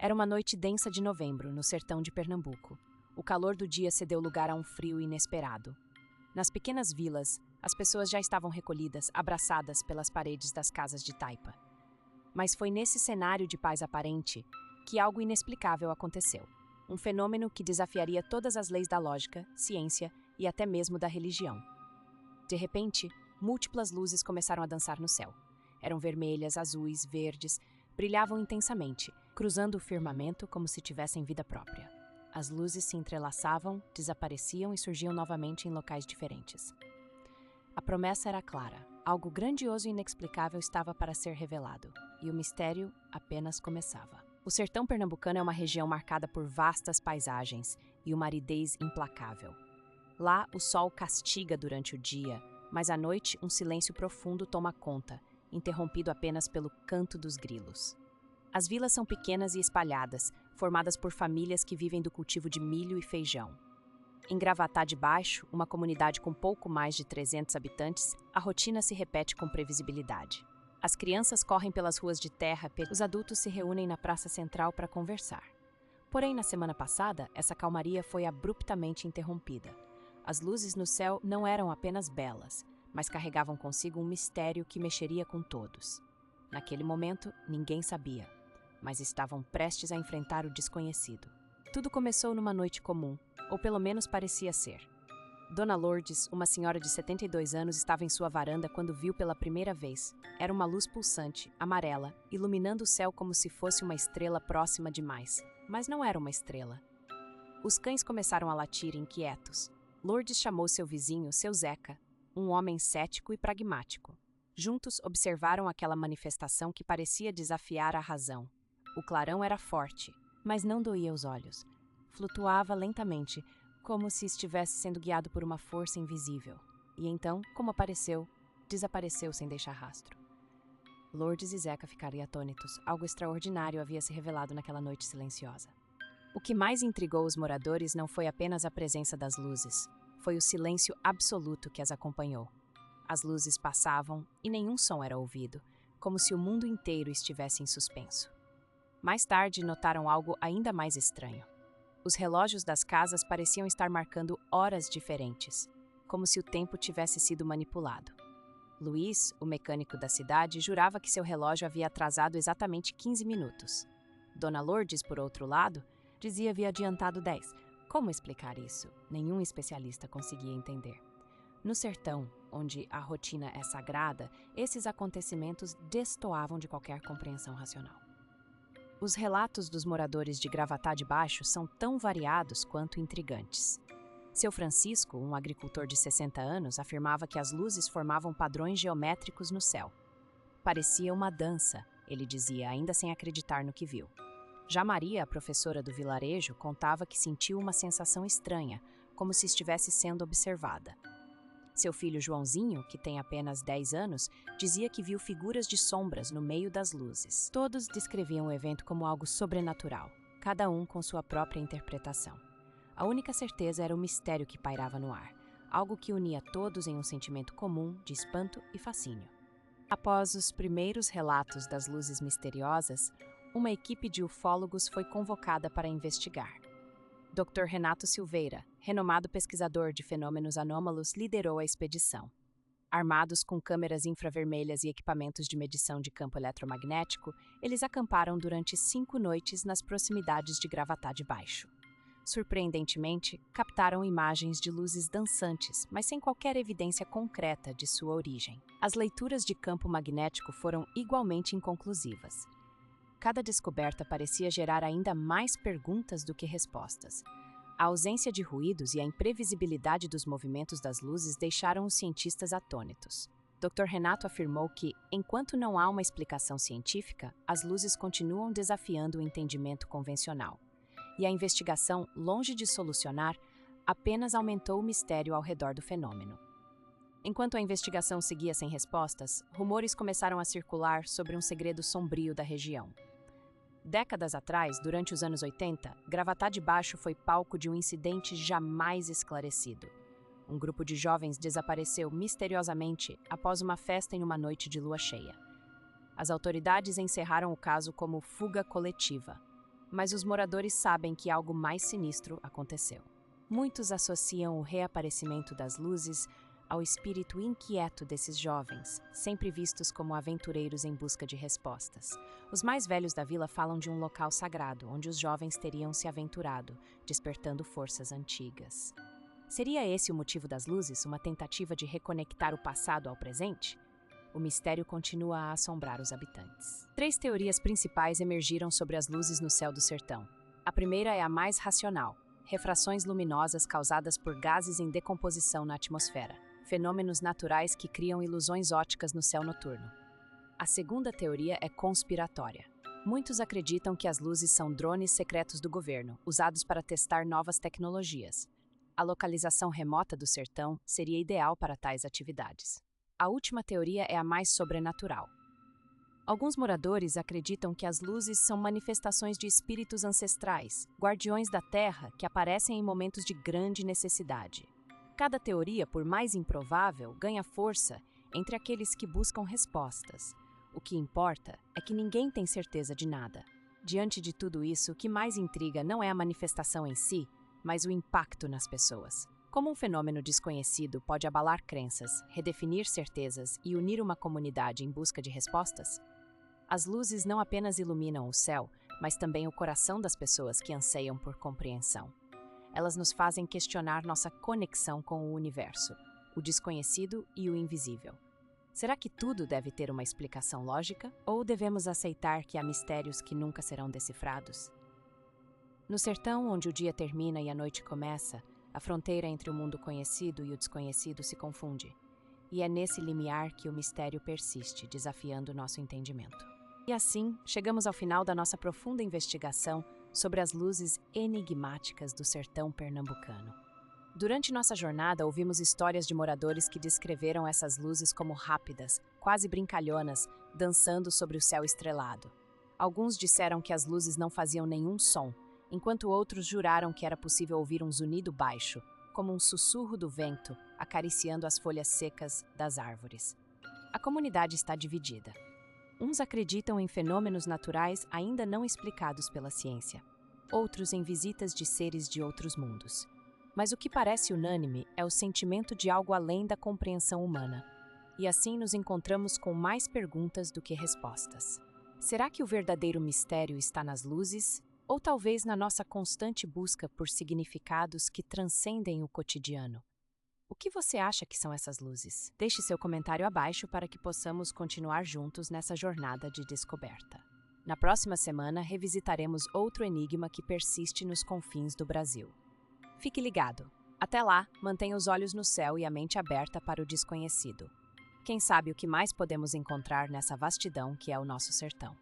Era uma noite densa de novembro, no sertão de Pernambuco. O calor do dia cedeu lugar a um frio inesperado. Nas pequenas vilas, as pessoas já estavam recolhidas, abraçadas pelas paredes das casas de taipa. Mas foi nesse cenário de paz aparente que algo inexplicável aconteceu. Um fenômeno que desafiaria todas as leis da lógica, ciência e até mesmo da religião. De repente, múltiplas luzes começaram a dançar no céu. Eram vermelhas, azuis, verdes, brilhavam intensamente, cruzando o firmamento como se tivessem vida própria. As luzes se entrelaçavam, desapareciam e surgiam novamente em locais diferentes. A promessa era clara. Algo grandioso e inexplicável estava para ser revelado, e o mistério apenas começava. O sertão pernambucano é uma região marcada por vastas paisagens e uma aridez implacável. Lá, o sol castiga durante o dia, mas à noite um silêncio profundo toma conta, interrompido apenas pelo canto dos grilos. As vilas são pequenas e espalhadas, formadas por famílias que vivem do cultivo de milho e feijão. Em Gravatá de Baixo, uma comunidade com pouco mais de 300 habitantes, a rotina se repete com previsibilidade. As crianças correm pelas ruas de terra, os adultos se reúnem na praça central para conversar. Porém, na semana passada, essa calmaria foi abruptamente interrompida. As luzes no céu não eram apenas belas, mas carregavam consigo um mistério que mexeria com todos. Naquele momento, ninguém sabia, mas estavam prestes a enfrentar o desconhecido. Tudo começou numa noite comum, ou pelo menos parecia ser. Dona Lourdes, uma senhora de 72 anos, estava em sua varanda quando viu pela primeira vez. Era uma luz pulsante, amarela, iluminando o céu como se fosse uma estrela próxima demais. Mas não era uma estrela. Os cães começaram a latir inquietos. Lourdes chamou seu vizinho, seu Zeca, um homem cético e pragmático. Juntos observaram aquela manifestação que parecia desafiar a razão. O clarão era forte, mas não doía os olhos. Flutuava lentamente, como se estivesse sendo guiado por uma força invisível. E então, como apareceu, desapareceu sem deixar rastro. Lourdes e Zeca ficaram atônitos. Algo extraordinário havia se revelado naquela noite silenciosa. O que mais intrigou os moradores não foi apenas a presença das luzes, foi o silêncio absoluto que as acompanhou. As luzes passavam e nenhum som era ouvido, como se o mundo inteiro estivesse em suspenso. Mais tarde, notaram algo ainda mais estranho. Os relógios das casas pareciam estar marcando horas diferentes, como se o tempo tivesse sido manipulado. Luiz, o mecânico da cidade, jurava que seu relógio havia atrasado exatamente 15 minutos. Dona Lourdes, por outro lado, dizia havia adiantado 10. Como explicar isso? Nenhum especialista conseguia entender. No sertão, onde a rotina é sagrada, esses acontecimentos destoavam de qualquer compreensão racional. Os relatos dos moradores de Gravatá de Baixo são tão variados quanto intrigantes. Seu Francisco, um agricultor de 60 anos, afirmava que as luzes formavam padrões geométricos no céu. Parecia uma dança, ele dizia, ainda sem acreditar no que viu. Já Maria, a professora do vilarejo, contava que sentiu uma sensação estranha, como se estivesse sendo observada. Seu filho Joãozinho, que tem apenas 10 anos, dizia que viu figuras de sombras no meio das luzes. Todos descreviam o evento como algo sobrenatural, cada um com sua própria interpretação. A única certeza era o mistério que pairava no ar, algo que unia todos em um sentimento comum de espanto e fascínio. Após os primeiros relatos das luzes misteriosas, uma equipe de ufólogos foi convocada para investigar. Dr. Renato Silveira, renomado pesquisador de fenômenos anômalos, liderou a expedição. Armados com câmeras infravermelhas e equipamentos de medição de campo eletromagnético, eles acamparam durante 5 noites nas proximidades de Gravatá de Baixo. Surpreendentemente, captaram imagens de luzes dançantes, mas sem qualquer evidência concreta de sua origem. As leituras de campo magnético foram igualmente inconclusivas. Cada descoberta parecia gerar ainda mais perguntas do que respostas. A ausência de ruídos e a imprevisibilidade dos movimentos das luzes deixaram os cientistas atônitos. Dr. Renato afirmou que, enquanto não há uma explicação científica, as luzes continuam desafiando o entendimento convencional. E a investigação, longe de solucionar, apenas aumentou o mistério ao redor do fenômeno. Enquanto a investigação seguia sem respostas, rumores começaram a circular sobre um segredo sombrio da região. Décadas atrás, durante os anos 80, Gravatá de Baixo foi palco de um incidente jamais esclarecido. Um grupo de jovens desapareceu misteriosamente após uma festa em uma noite de lua cheia. As autoridades encerraram o caso como fuga coletiva. mas os moradores sabem que algo mais sinistro aconteceu. Muitos associam o reaparecimento das luzes ao espírito inquieto desses jovens, sempre vistos como aventureiros em busca de respostas. Os mais velhos da vila falam de um local sagrado, onde os jovens teriam se aventurado, despertando forças antigas. Seria esse o motivo das luzes, uma tentativa de reconectar o passado ao presente? O mistério continua a assombrar os habitantes. 3 teorias principais emergiram sobre as luzes no céu do sertão. A primeira é a mais racional: refrações luminosas causadas por gases em decomposição na atmosfera, fenômenos naturais que criam ilusões ópticas no céu noturno. A segunda teoria é conspiratória. Muitos acreditam que as luzes são drones secretos do governo, usados para testar novas tecnologias. A localização remota do sertão seria ideal para tais atividades. A última teoria é a mais sobrenatural. Alguns moradores acreditam que as luzes são manifestações de espíritos ancestrais, guardiões da terra que aparecem em momentos de grande necessidade. Cada teoria, por mais improvável, ganha força entre aqueles que buscam respostas. O que importa é que ninguém tem certeza de nada. Diante de tudo isso, o que mais intriga não é a manifestação em si, mas o impacto nas pessoas. Como um fenômeno desconhecido pode abalar crenças, redefinir certezas e unir uma comunidade em busca de respostas? As luzes não apenas iluminam o céu, mas também o coração das pessoas que anseiam por compreensão. Elas nos fazem questionar nossa conexão com o universo, o desconhecido e o invisível. Será que tudo deve ter uma explicação lógica? Ou devemos aceitar que há mistérios que nunca serão decifrados? No sertão, onde o dia termina e a noite começa, a fronteira entre o mundo conhecido e o desconhecido se confunde. E é nesse limiar que o mistério persiste, desafiando nosso entendimento. E assim, chegamos ao final da nossa profunda investigação sobre as luzes enigmáticas do sertão pernambucano. Durante nossa jornada, ouvimos histórias de moradores que descreveram essas luzes como rápidas, quase brincalhonas, dançando sobre o céu estrelado. Alguns disseram que as luzes não faziam nenhum som, enquanto outros juraram que era possível ouvir um zunido baixo, como um sussurro do vento acariciando as folhas secas das árvores. A comunidade está dividida. Uns acreditam em fenômenos naturais ainda não explicados pela ciência, outros em visitas de seres de outros mundos. Mas o que parece unânime é o sentimento de algo além da compreensão humana. E assim nos encontramos com mais perguntas do que respostas. Será que o verdadeiro mistério está nas luzes? Ou talvez na nossa constante busca por significados que transcendem o cotidiano? O que você acha que são essas luzes? Deixe seu comentário abaixo para que possamos continuar juntos nessa jornada de descoberta. Na próxima semana, revisitaremos outro enigma que persiste nos confins do Brasil. Fique ligado! Até lá, mantenha os olhos no céu e a mente aberta para o desconhecido. Quem sabe o que mais podemos encontrar nessa vastidão que é o nosso sertão.